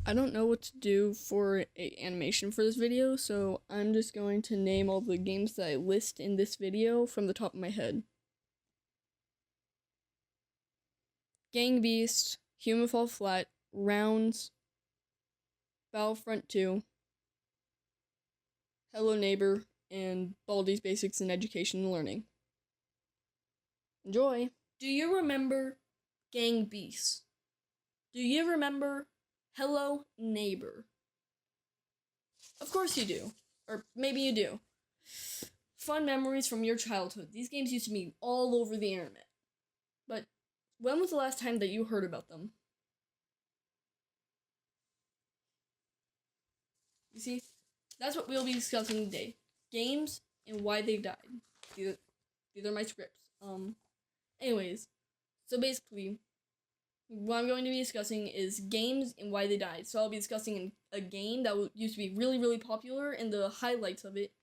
I don't know what to do for a animation for this video, so I'm just going to name all the games that I list in this video from the top of my head. Gang Beast, Human Fall Flat, Rounds, Battlefront 2, Hello Neighbor, and Baldi's Basics in Education and Learning. Enjoy! Do you remember Gang Beast? Do you remember Hello Neighbor? Of course you do. Or maybe you do. Fun memories from your childhood. These games used to be all over the internet. But when was the last time that you heard about them? You see, that's what we'll be discussing today. Games and why they died. These are my scripts. Anyways, so basically, what I'm going to be discussing is games and why they died. So I'll be discussing a game that used to be really, really popular and the highlights of it,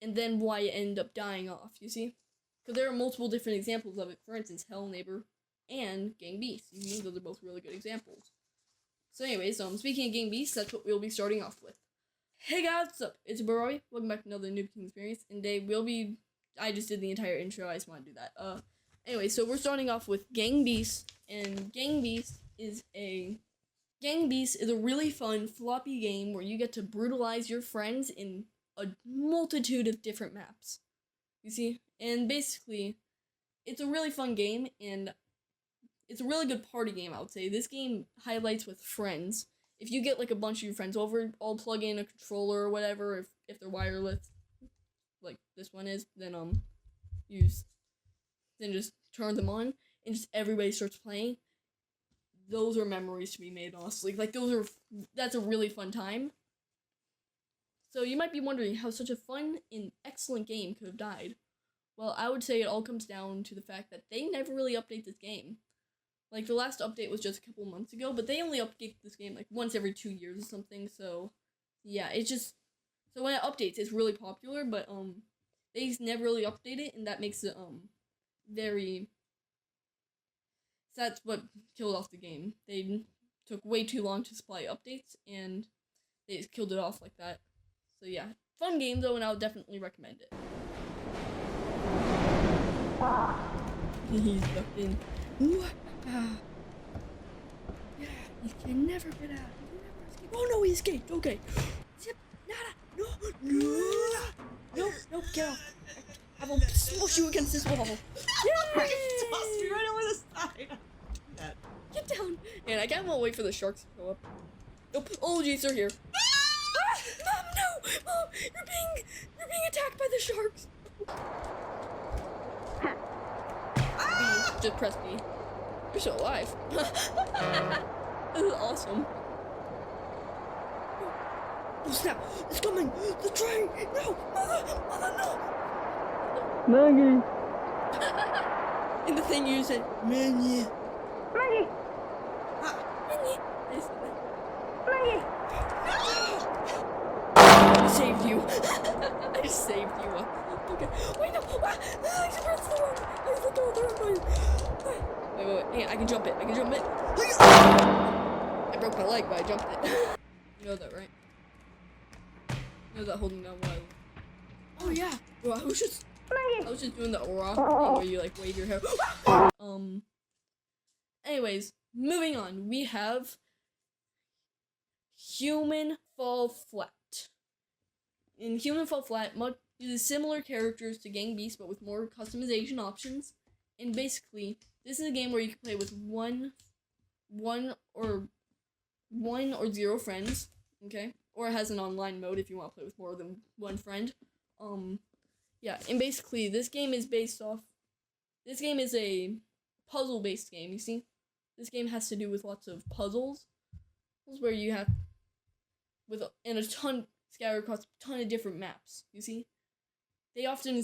and then why it ended up dying off, you see? Because there are multiple different examples of it. For instance, Hello Neighbor and Gang Beast. You see, those are both really good examples. So anyways, speaking of Gang Beast, that's what we'll be starting off with. Hey guys, what's up? It's Baroy. Welcome back to another Noob King Experience. And today I just did the entire intro. I just want to do that. Anyway, so we're starting off with Gang Beast, and Gang Beast is a really fun floppy game where you get to brutalize your friends in a multitude of different maps. You see? And basically, it's a really fun game, and it's a really good party game, I would say. This game highlights with friends. If you get like a bunch of your friends over, all plug in a controller or whatever, if they're wireless, like this one is, then just turn them on and just everybody starts playing. Those are memories to be made, honestly. Like that's a really fun time. So you might be wondering how such a fun and excellent game could have died. Well, I would say it all comes down to the fact that they never really update this game. Like, the last update was just a couple months ago, but they only update this game, like, once every 2 years or something, so, yeah, so when it updates, it's really popular, but, they just never really update it, and that makes it, that's what killed off the game. They took way too long to supply updates, and they just killed it off like that. So, yeah, fun game, though, and I would definitely recommend it. He's ducked in. Yeah, he can never get out. He can never escape. Oh no, he escaped. Okay. Zip, nada. No, get off. I will smush you against this wall. You tossed me right over the side. Get down. And I can't wait for the sharks to go up. Nope. Oh jeez, they're here. Mom, no! Mom, you're being attacked by the sharks. B. Just press B. You're still alive. This is awesome. Oh snap! It's coming! The train! No! Mother, no! Maggie! And the thing you said, Maggie! Maggie! Maggie! I said that. Maggie! I saved you. I saved you. Okay. Wait, no! I pressed the wrong button. Wait. Hey, I can jump it. I broke my leg, but I jumped it. You know that, right? You know that holding down while. Oh yeah. Bro, I was just doing the aura thing where you like wave your hair. Anyways, moving on. We have Human Fall Flat. In Human Fall Flat, uses similar characters to Gang Beast, but with more customization options. And basically, this is a game where you can play with one or zero friends, okay? Or it has an online mode if you want to play with more than one friend. Yeah, and basically, this game is a puzzle-based game, you see? This game has to do with lots of puzzles, where you have, scattered across a ton of different maps, you see? They often,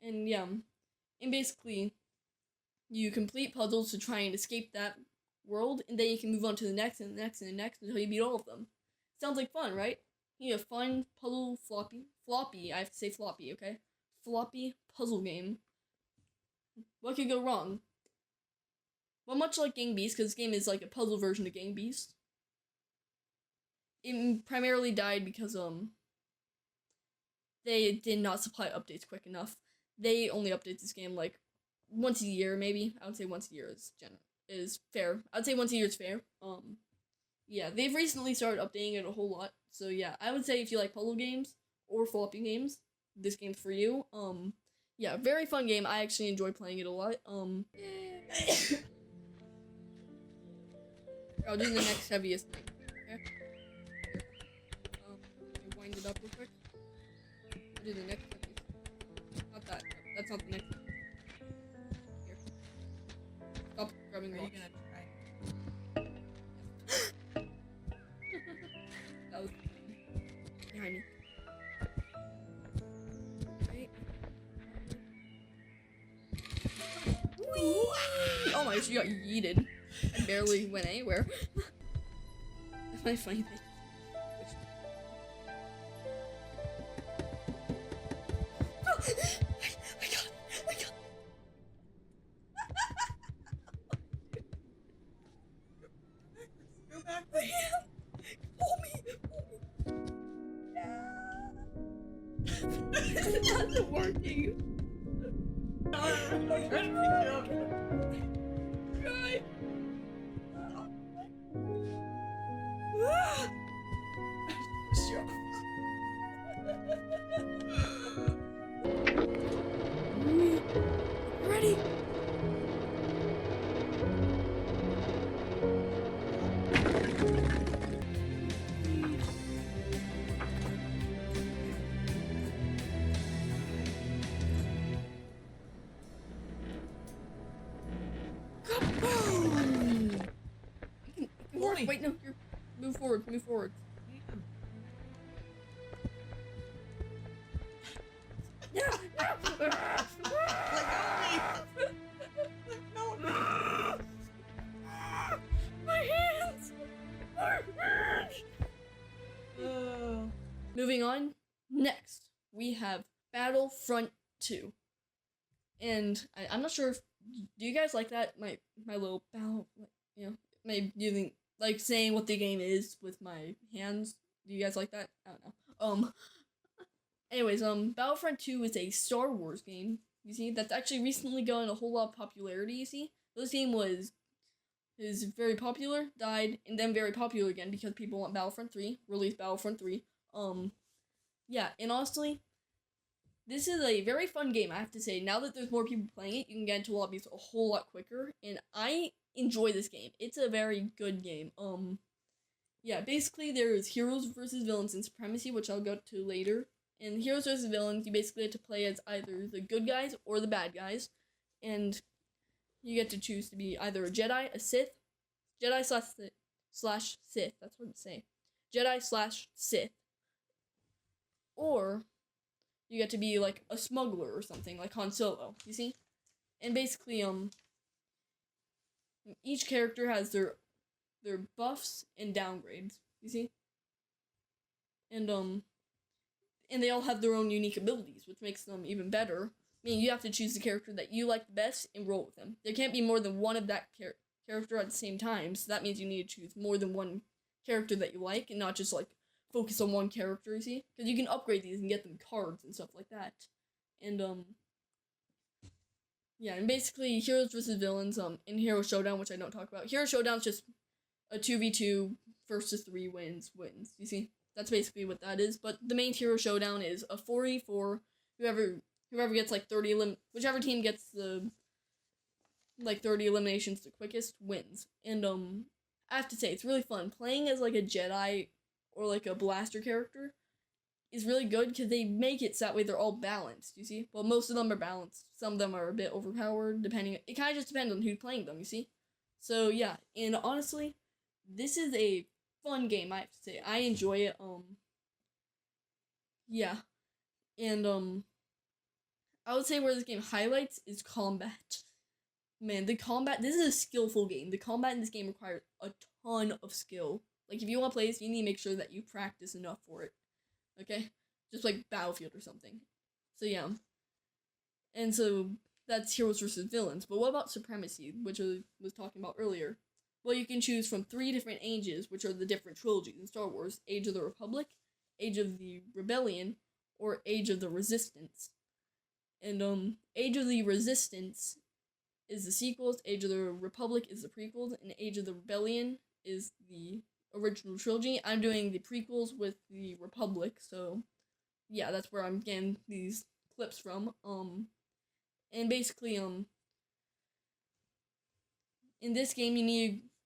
and basically, you complete puzzles to try and escape that world, and then you can move on to the next and the next and the next until you beat all of them. Sounds like fun, right? You have a fun puzzle floppy, I have to say floppy, okay? Floppy puzzle game. What could go wrong? But much like Gang Beast, because this game is like a puzzle version of Gang Beast, it primarily died because they did not supply updates quick enough. They only update this game like once a year, maybe. I would say once a year is fair. I'd say once a year is fair. Yeah, they've recently started updating it a whole lot. So yeah, I would say if you like puzzle games or floppy games, this game's for you. Yeah, very fun game. I actually enjoy playing it a lot. I'll do the next heaviest thing. Okay. Let me wind it up real quick. I'll do the next heaviest. Not that. That's not the next one. Here. Stop grabbing Are you rocks. gonna try? That was behind me. Right. Whee! Oh my gosh, you got yeeted. I barely went anywhere. That's my funny thing. I got it. I got it. Go back. I am. Pull me. It's not working. I'm trying to pick you up. Try. Sure. Ready? Kaboom! It can work. Boy. Wait, no, you're move forward. Move forward. Yeah. Let go of me. My hands. Moving on. Next, we have Battlefront 2. And I'm not sure if do you guys like that? My little battle, my using like saying what the game is with my hands. Do you guys like that? I don't know. Anyways, Battlefront 2 is a Star Wars game. You see, that's actually recently gotten a whole lot of popularity. You see, this game is very popular, died, and then very popular again because people want Battlefront 3. Release Battlefront 3. Yeah, and honestly, this is a very fun game, I have to say. Now that there's more people playing it, you can get into lobbies a whole lot quicker, and I enjoy this game. It's a very good game. Yeah, basically there's heroes versus villains in Supremacy, which I'll go to later. In Heroes vs. Villains, you basically have to play as either the good guys or the bad guys, and you get to choose to be either a Jedi, a Sith, Jedi slash Sith, that's what to say, Jedi slash Sith, or you get to be like a smuggler or something, like Han Solo, you see? And basically, each character has their buffs and downgrades, you see? And they all have their own unique abilities, which makes them even better. I mean, you have to choose the character that you like the best and roll with them. There can't be more than one of that character at the same time, so that means you need to choose more than one character that you like, and not just, like, focus on one character, you see? Because you can upgrade these and get them cards and stuff like that. And, yeah, and basically, Heroes vs. Villains, in Hero Showdown, which I don't talk about. Hero Showdown's just a 2v2, first to 3 wins, you see? That's basically what that is, but the main Hero Showdown is a 4v4, whoever gets, like, 30 whichever team gets the, like, 30 eliminations the quickest wins. And, I have to say, it's really fun. Playing as, like, a Jedi or, like, a blaster character is really good, because they make it so that way they're all balanced, you see? Well, most of them are balanced. Some of them are a bit overpowered, it kind of just depends on who's playing them, you see? So, yeah, and honestly, this is a fun game, I have to say. I enjoy it, yeah. And, I would say where this game highlights is combat. Man, this is a skillful game. The combat in this game requires a ton of skill. Like, if you want to play this, you need to make sure that you practice enough for it. Okay? Just like Battlefield or something. So, yeah. And so, that's heroes versus villains. But what about supremacy, which I was talking about earlier? Well, you can choose from 3 different ages, which are the different trilogies in Star Wars: Age of the Republic, Age of the Rebellion, or Age of the Resistance. And Age of the Resistance is the sequels, Age of the Republic is the prequels, and Age of the Rebellion is the original trilogy. I'm doing the prequels with the Republic, so yeah, that's where I'm getting these clips from. And basically, in this game,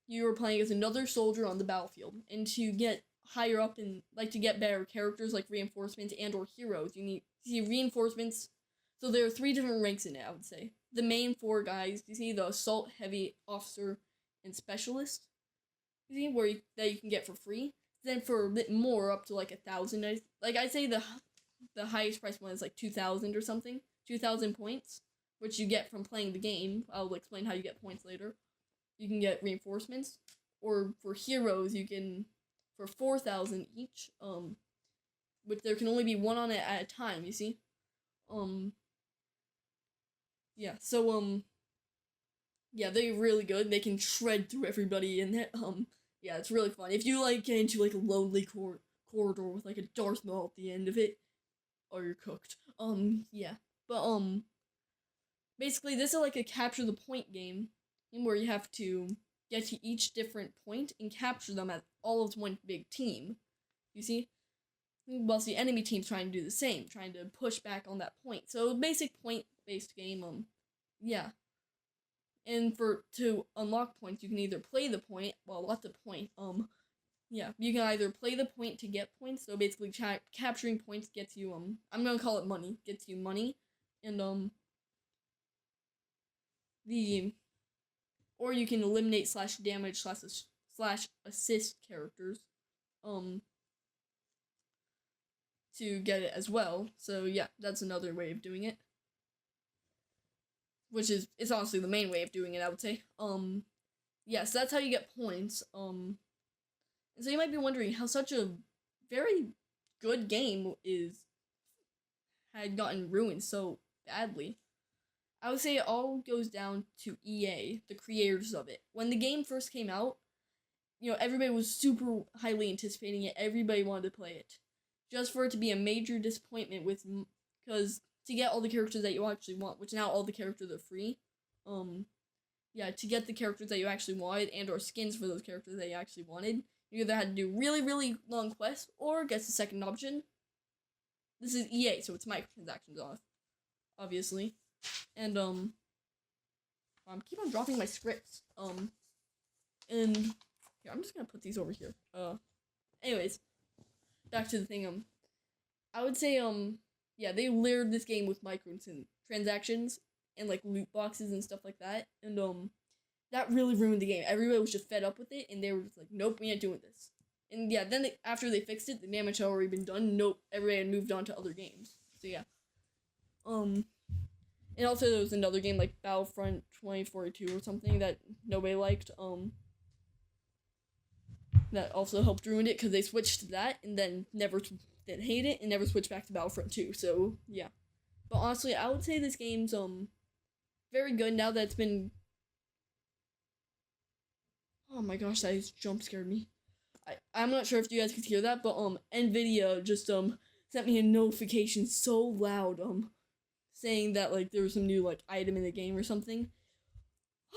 you are playing as another soldier on the battlefield, and to get higher up and to get better characters like reinforcements and or heroes, you need reinforcements. So there are 3 different ranks in it, I would say. The main 4 guys, you see the assault, heavy, officer, and specialist. You see that you can get for free. Then for a bit more, up to 1,000. I'd say the highest price one is 2,000 or something. 2,000 points, which you get from playing the game. I'll explain how you get points later. You can get reinforcements, or for heroes you can for 4,000 each. Which there can only be 1 on it at a time. You see. Yeah, so, yeah, they're really good. They can shred through everybody, and yeah, it's really fun. If you, get into, a lonely corridor with, a Darth Maul at the end of it, oh, you're cooked. Yeah. But, basically, this is, a capture the point game, where you have to get to each different point and capture them at all as one big team. You see? Whilst the enemy team's trying to do the same, trying to push back on that point. So, basic point-based game, yeah. And to unlock points, you can either play the point, well, what's the point? Yeah, you can either play the point to get points, so basically capturing points gets you, I'm gonna call it money, gets you money, and, or you can eliminate /damage /assist characters, to get it as well. So yeah, that's another way of doing it. Which it's honestly the main way of doing it, I would say. Yeah, so that's how you get points. And so you might be wondering how such a very good game had gotten ruined so badly. I would say it all goes down to EA, the creators of it. When the game first came out, everybody was super highly anticipating it. Everybody wanted to play it. Just for it to be a major disappointment because to get all the characters that you actually want, which now all the characters are free, yeah, to get the characters that you actually wanted and or skins for those characters that you actually wanted, you either had to do really, really long quests or get the second option. This is EA, so it's microtransactions off, obviously. And, keep on dropping my scripts. And, yeah, I'm just gonna put these over here. Anyways, back to the thing, I would say, yeah, they layered this game with microtransactions and, loot boxes and stuff like that, and, that really ruined the game. Everybody was just fed up with it, and they were just like, nope, we ain't doing this. And, yeah, then after they fixed it, the damage had already been done. Nope, everybody had moved on to other games. So, yeah. And also there was another game, Battlefront 2042 or something that nobody liked, that also helped ruin it, because they switched to that, and then then hate it, and never switched back to Battlefront 2, so, yeah. But honestly, I would say this game's, very good now that it's been... Oh my gosh, that just jump scared me. I'm not sure if you guys could hear that, but, NVIDIA just, sent me a notification so loud, saying that, there was some new, item in the game or something.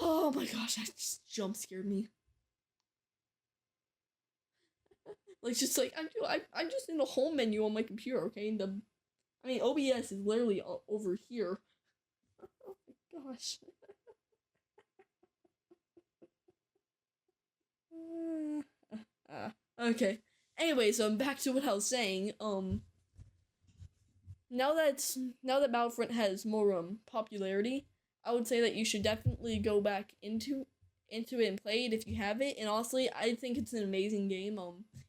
Oh my gosh, that just jump scared me. Just I'm just in the home menu on my computer, okay? OBS is literally over here. Oh my gosh. Okay. Anyway, so back to what I was saying. Now that Battlefront has more popularity, I would say that you should definitely go back into it and play it if you have it. And honestly, I think it's an amazing game.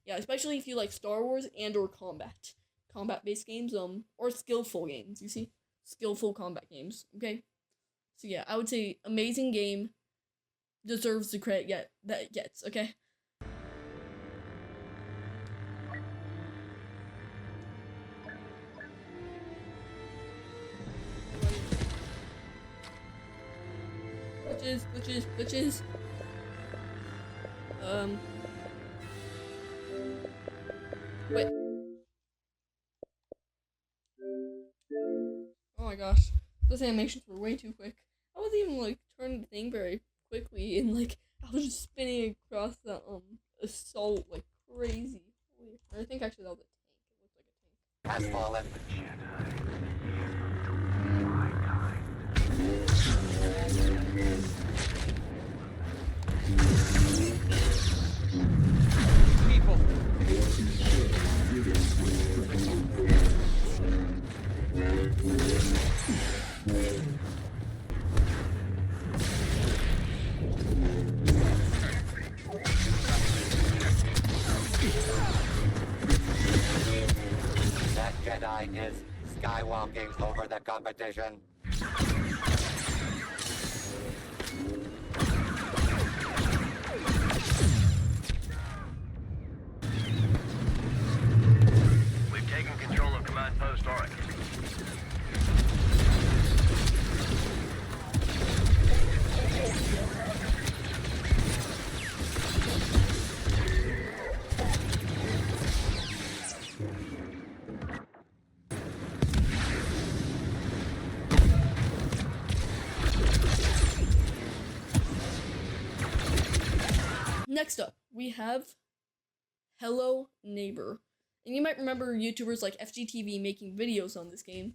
Yeah, especially if you like Star Wars and or combat-based games, or skillful games. You see, skillful combat games. Okay, so yeah, I would say amazing game, deserves the credit that it gets. Okay. Glitches. Wait. Oh my gosh. Those animations were way too quick. I wasn't even like turning the thing very quickly, and like I was just spinning across the assault like crazy. I think actually that was a tank. It looked like a tank. Has fallen. People. That Jedi is skywalking over the competition. We've taken control of Command Post Oryx. Next up, we have Hello Neighbor. And you might remember YouTubers like FGTV making videos on this game.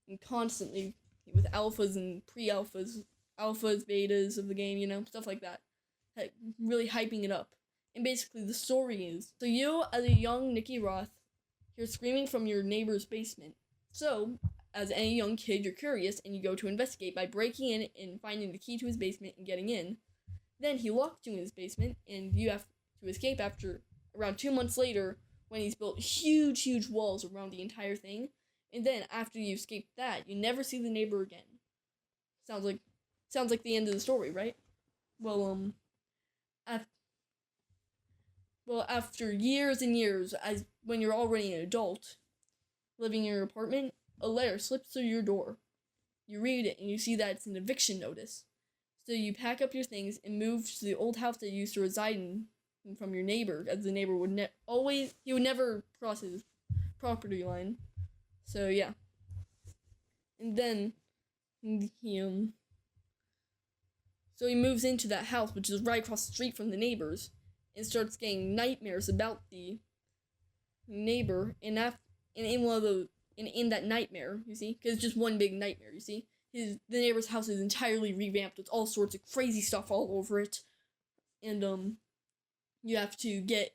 And constantly with alphas and pre-alphas, alphas, betas of the game, you know, stuff like that. Really hyping it up. And basically the story is, so you, as a young Nikki Roth, you're screaming from your neighbor's basement. So, as any young kid, you're curious and you go to investigate by breaking in and finding the key to his basement and getting in. Then he locked you in his basement, and you have to escape after around 2 months later when he's built huge walls around the entire thing. And then after you escape that, you never see the neighbor again. Sounds like the end of the story, right? Well, after years and years, as when you're already an adult, living in your apartment, a letter slips through your door. You read it and you see that it's an eviction notice. So you pack up your things and move to the old house that you used to reside in from your neighbor, as the neighbor would he would never cross his property line. So yeah. And then so he moves into that house, which is right across the street from the neighbors, and starts getting nightmares about the neighbor. And in that nightmare, you see, because it's just one big nightmare, you see. The neighbor's house is entirely revamped with all sorts of crazy stuff all over it. And, you have to get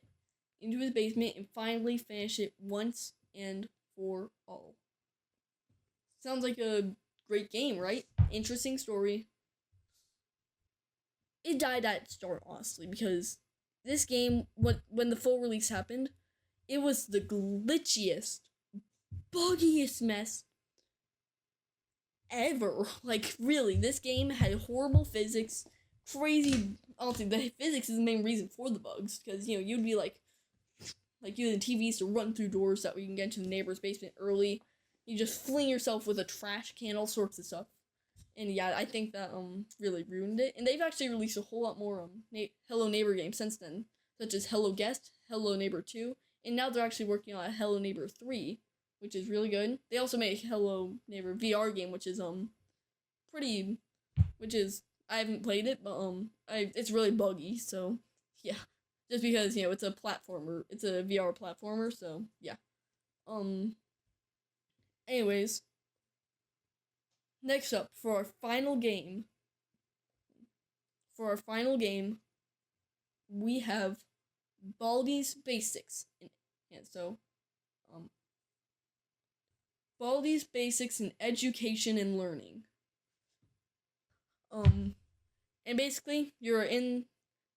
into his basement and finally finish it once and for all. Sounds like a great game, right? Interesting story. It died at its start, honestly, because this game, when the full release happened, it was the glitchiest, buggiest mess ever. Like, really, this game had horrible physics, crazy. Honestly, the physics is the main reason for the bugs, because, you know, you'd be like using TVs to run through doors so that you can get into the neighbor's basement early. You just fling yourself with a trash can, all sorts of stuff. And yeah, I think that really ruined it. And they've actually released a whole lot more Hello Neighbor games since then, such as Hello Guest, Hello Neighbor 2, and now they're actually working on a Hello Neighbor 3, which is really good. They also made a Hello Neighbor VR game, which is I haven't played it, but it's really buggy, so yeah. Just because, you know, it's a platformer, it's a VR platformer, so yeah. Anyways, next up for our final game, we have Baldi's Basics, and so Baldi's Basics in Education and Learning. And basically, you're in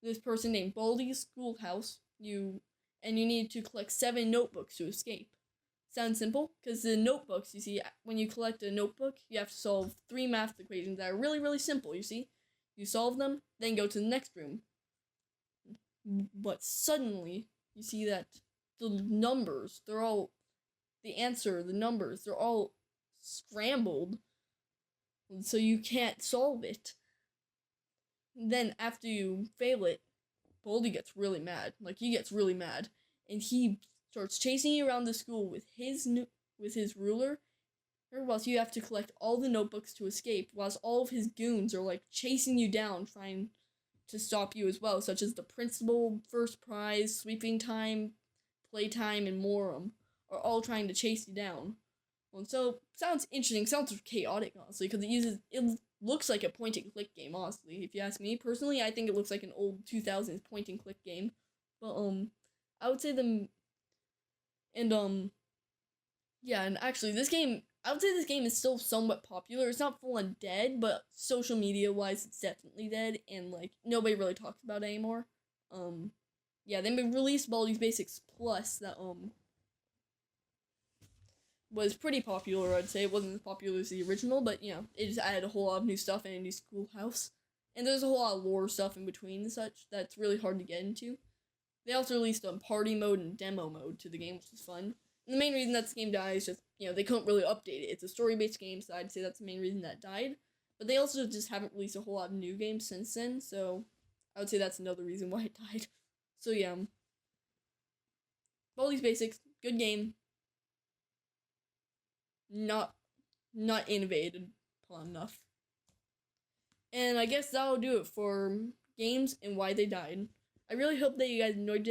this person named Baldi's schoolhouse. You need to collect 7 notebooks to escape. Sounds simple? Because the notebooks, you see, when you collect a notebook, you have to solve 3 math equations that are really, really simple, you see? You solve them, then go to the next room. But suddenly, you see that the numbers, they're all scrambled, so you can't solve it. then after you fail it, Baldy gets really mad. Like, he gets really mad, and he starts chasing you around the school with his ruler, whilst you have to collect all the notebooks to escape, whilst all of his goons are like chasing you down, trying to stop you as well, such as the principal, first prize, sweeping time, playtime, and Morum are all trying to chase you down. Well, so sounds interesting, sounds chaotic, honestly, because it looks like a point and click game, honestly. If you ask me personally, I think it looks like an old 2000s point and click game. But I would say yeah, and actually I would say this game is still somewhat popular. It's not full on dead, but social media wise it's definitely dead, and like nobody really talks about it anymore. Yeah, they released Baldi's Basics Plus that was pretty popular, I'd say. It wasn't as popular as the original, but, you know, it just added a whole lot of new stuff and a new schoolhouse. And there's a whole lot of lore stuff in between and such that's really hard to get into. They also released party mode and demo mode to the game, which is fun. And the main reason that this game died is just, you know, they couldn't really update it. It's a story-based game, so I'd say that's the main reason that died. But they also just haven't released a whole lot of new games since then, so I would say that's another reason why it died. So, yeah. Baldi's Basics, good game. Not innovated upon enough. And I guess that'll do it for games and why they died. I really hope that you guys enjoyed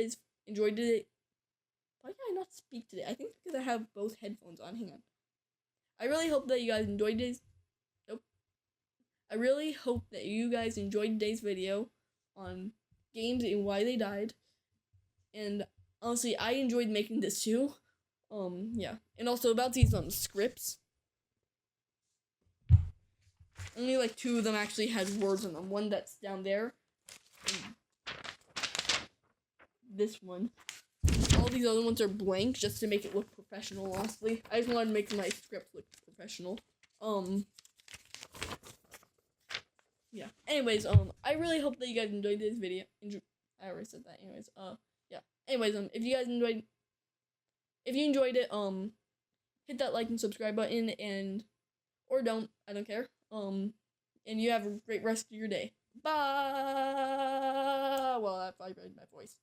it. Why can I not speak today? I think because I have both headphones on. Hang on. I really hope that you guys enjoyed today's. Nope. I really hope that you guys enjoyed today's video on games and why they died. And honestly, I enjoyed making this too. Yeah. And also about these scripts. Only like 2 of them actually had words on them. One that's down there. And this one. All these other ones are blank just to make it look professional, honestly. I just wanted to make my script look professional. Yeah. Anyways, I really hope that you guys enjoyed this video. I already said that. Anyways, yeah. Anyways, if you enjoyed it, hit that like and subscribe button, or don't, I don't care. And you have a great rest of your day. Bye! Well, that vibrated my voice.